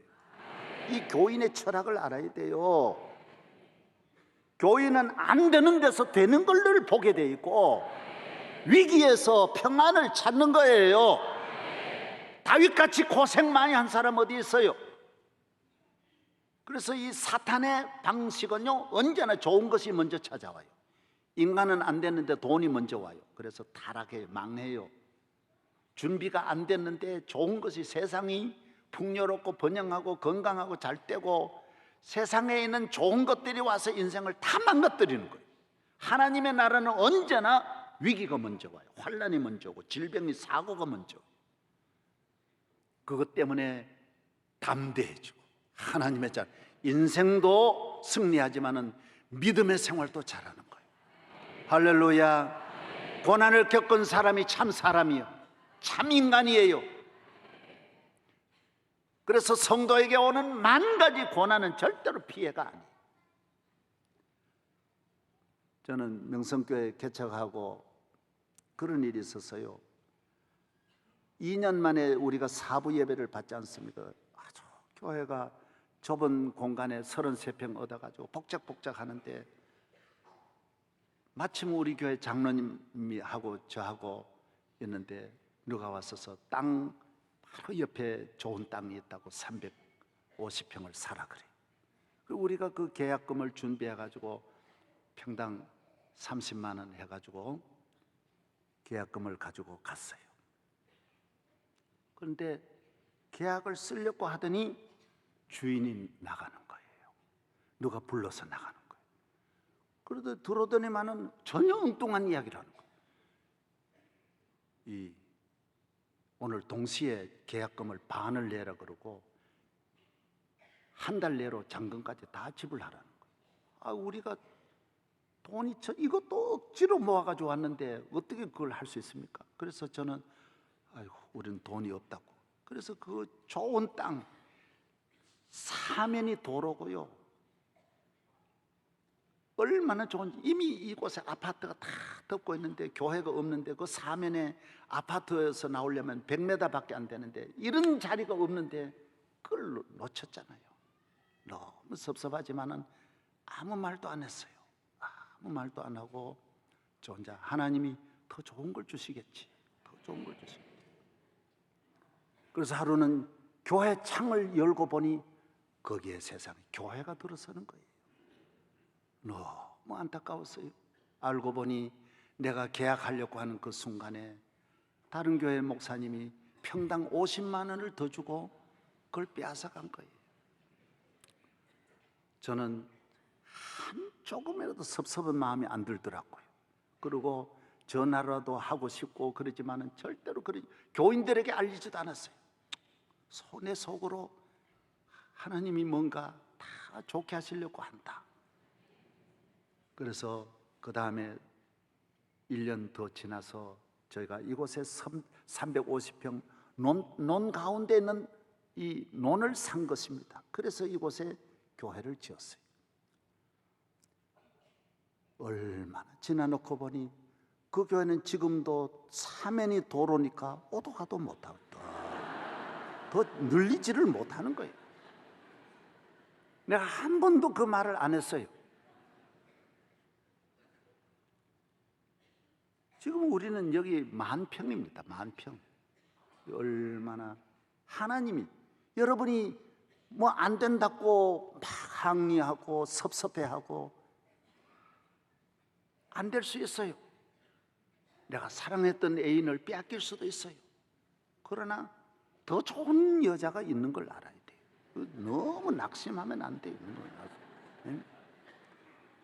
이 교인의 철학을 알아야 돼요. 교인은 안 되는 데서 되는 걸 늘 보게 돼 있고 위기에서 평안을 찾는 거예요. 다윗같이 고생 많이 한 사람 어디 있어요? 그래서 이 사탄의 방식은요, 언제나 좋은 것이 먼저 찾아와요. 인간은 안 됐는데 돈이 먼저 와요. 그래서 타락해요, 망해요. 준비가 안 됐는데 좋은 것이, 세상이 풍요롭고 번영하고 건강하고 잘 되고 세상에 있는 좋은 것들이 와서 인생을 다 망가뜨리는 거예요. 하나님의 나라는 언제나 위기가 먼저 와요. 환난이 먼저 오고 질병이, 사고가 먼저 오고. 그것 때문에 담대해지고 하나님의 자, 인생도 승리하지만은 믿음의 생활도 잘하는 거예요. 할렐루야. 고난을 겪은 사람이 참 사람이요, 참 인간이에요. 그래서 성도에게 오는 만 가지 고난은 절대로 피해가 아니에요. 저는 명성교회 개척하고 그런 일이 있었어요. 2년 만에 우리가 사부 예배를 받지 않습니까? 아주 교회가 좁은 공간에 33평 얻어가지고 복작복작 하는데 마침 우리 교회 장로님이 하고 저하고 있는데 누가 왔어서 땅 바로 옆에 좋은 땅이 있다고 350평을 사라 그래. 그리고 우리가 그 계약금을 준비해 가지고 평당 30만 원 해가지고 계약금을 가지고 갔어요. 그런데 계약을 쓰려고 하더니 주인이 나가는 거예요. 누가 불러서 나가는 거예요. 그러다 들어오더니만은 전혀 엉뚱한 이야기를 하는 거예요. 오늘 동시에 계약금을 반을 내라 그러고 한 달 내로 잔금까지 다 지불하라는 거예요. 우리가 돈이 이것도 억지로 모아가지고 왔는데 어떻게 그걸 할 수 있습니까? 그래서 저는 우리는 돈이 없다고. 그래서 그 좋은 땅 사면이 도로고요. 얼마나 좋은지. 이미 이곳에 아파트가 다 덮고 있는데 교회가 없는데 그 사면에 아파트에서 나오려면 100m밖에 안 되는데 이런 자리가 없는데 그걸 놓쳤잖아요. 너무 섭섭하지만은 아무 말도 안 했어요. 아무 말도 안 하고 저 혼자 하나님이 더 좋은 걸 주시겠지, 더 좋은 걸 주시겠지. 그래서 하루는 교회 창을 열고 보니 거기에 세상에 교회가 들어서는 거예요. 너무 안타까웠어요. 알고 보니 내가 계약하려고 하는 그 순간에 다른 교회 목사님이 평당 50만 원을 더 주고 그걸 빼앗아간 거예요. 저는 조금이라도 섭섭한 마음이 안 들더라고요. 그리고 전화라도 하고 싶고 그러지만은 절대로 교인들에게 알리지도 않았어요. 내 속으로 하나님이 뭔가 다 좋게 하시려고 한다. 그래서 그 다음에 1년 더 지나서 저희가 이곳에 350평 논 가운데 있는 이 논을 산 것입니다. 그래서 이곳에 교회를 지었어요. 얼마나 지나놓고 보니 그 교회는 지금도 사면이 도로니까 오도 가도 못하고 더 늘리지를 못하는 거예요. 내가 한 번도 그 말을 안 했어요. 지금 우리는 여기 10,000평입니다. 10,000평. 얼마나 하나님이 여러분이 뭐 안 된다고 막 항의하고 섭섭해하고 안 될 수 있어요. 내가 사랑했던 애인을 빼앗길 수도 있어요. 그러나 더 좋은 여자가 있는 걸 알아야 돼요. 너무 낙심하면 안 돼요.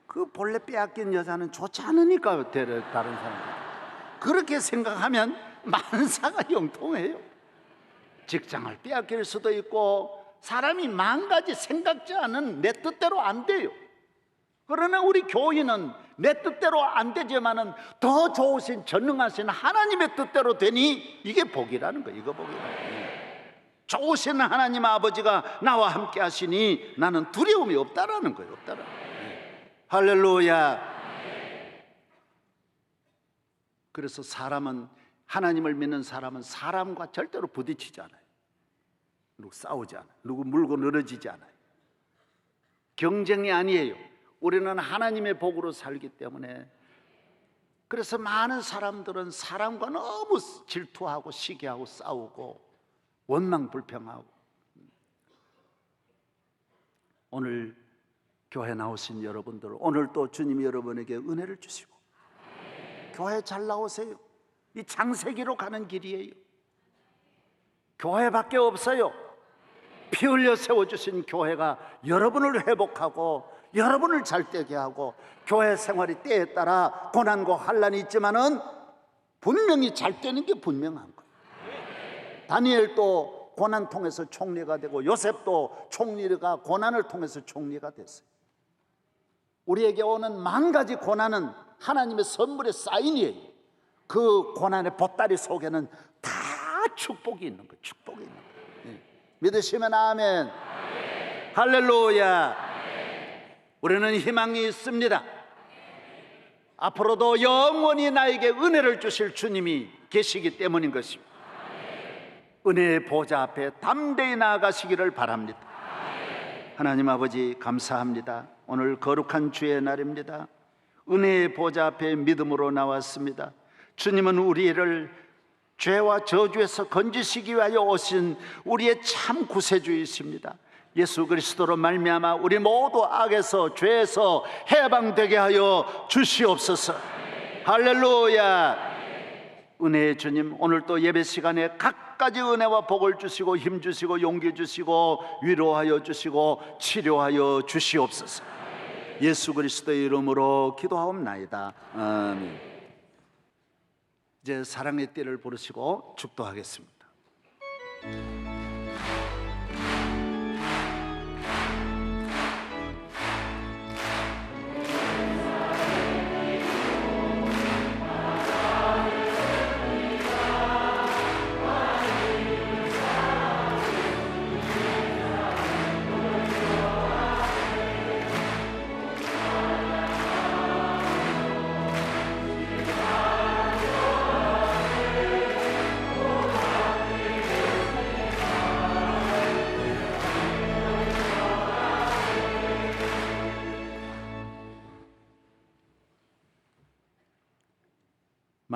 그 본래 빼앗긴 여자는 좋지 않으니까 다른 사람들 그렇게 생각하면 만사가 형통해요. 직장을 빼앗길 수도 있고 사람이 만 가지 생각지 않은 내 뜻대로 안 돼요. 그러나 우리 교인은 내 뜻대로 안 되지만은 더 좋으신 전능하신 하나님의 뜻대로 되니 이게 복이라는 거예요. 이거 복이라는 거예요. 좋으신 하나님 아버지가 나와 함께 하시니 나는 두려움이 없다라는 거예요. 없다라는 거예요. 할렐루야. 그래서 사람은 하나님을 믿는 사람은 사람과 절대로 부딪히지 않아요. 누구 싸우지 않아요. 누구 물고 늘어지지 않아요. 경쟁이 아니에요. 우리는 하나님의 복으로 살기 때문에. 그래서 많은 사람들은 사람과 너무 질투하고 시기하고 싸우고 원망불평하고. 오늘 교회 나오신 여러분들, 오늘 또 주님이 여러분에게 은혜를 주시고 교회 잘 나오세요. 이 창세기로 가는 길이에요. 교회밖에 없어요. 피 흘려 세워주신 교회가 여러분을 회복하고 여러분을 잘되게 하고, 교회 생활이 때에 따라 고난과 환난이 있지만은 분명히 잘되는 게 분명한 거예요. 다니엘도 고난 통해서 총리가 되고 요셉도 총리가 고난을 통해서 총리가 됐어요. 우리에게 오는 만 가지 고난은 하나님의 선물의 사인이에요. 그 고난의 보따리 속에는 다 축복이 있는 거예요. 축복이 있는 거예요. 믿으시면 아멘. 아멘. 할렐루야. 아멘. 우리는 희망이 있습니다. 앞으로도 영원히 나에게 은혜를 주실 주님이 계시기 때문인 것입니다. 은혜의 보좌 앞에 담대히 나아가시기를 바랍니다. 하나님 아버지 감사합니다. 오늘 거룩한 주의 날입니다. 은혜의 보좌 앞에 믿음으로 나왔습니다. 주님은 우리를 죄와 저주에서 건지시기 위하여 오신 우리의 참 구세주이십니다. 예수 그리스도로 말미암아 우리 모두 악에서 죄에서 해방되게 하여 주시옵소서. 할렐루야. 은혜의 주님, 오늘 또 예배 시간에 각가지 은혜와 복을 주시고 힘 주시고 용기 주시고 위로하여 주시고 치료하여 주시옵소서. 예수 그리스도의 이름으로 기도하옵나이다. 아멘. 이제 사랑의 띠를 부르시고 축도하겠습니다.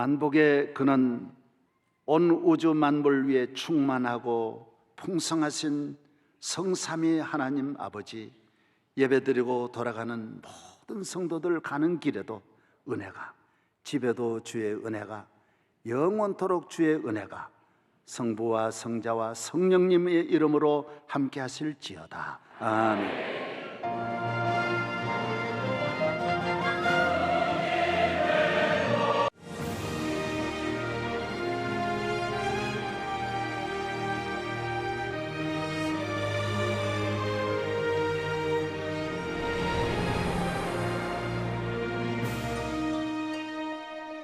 만복의 그는 온 우주 만물 위에 충만하고 풍성하신 성삼위 하나님 아버지, 예배드리고 돌아가는 모든 성도들 가는 길에도 은혜가, 집에도 주의 은혜가, 영원토록 주의 은혜가 성부와 성자와 성령님의 이름으로 함께 하실지어다. 아멘.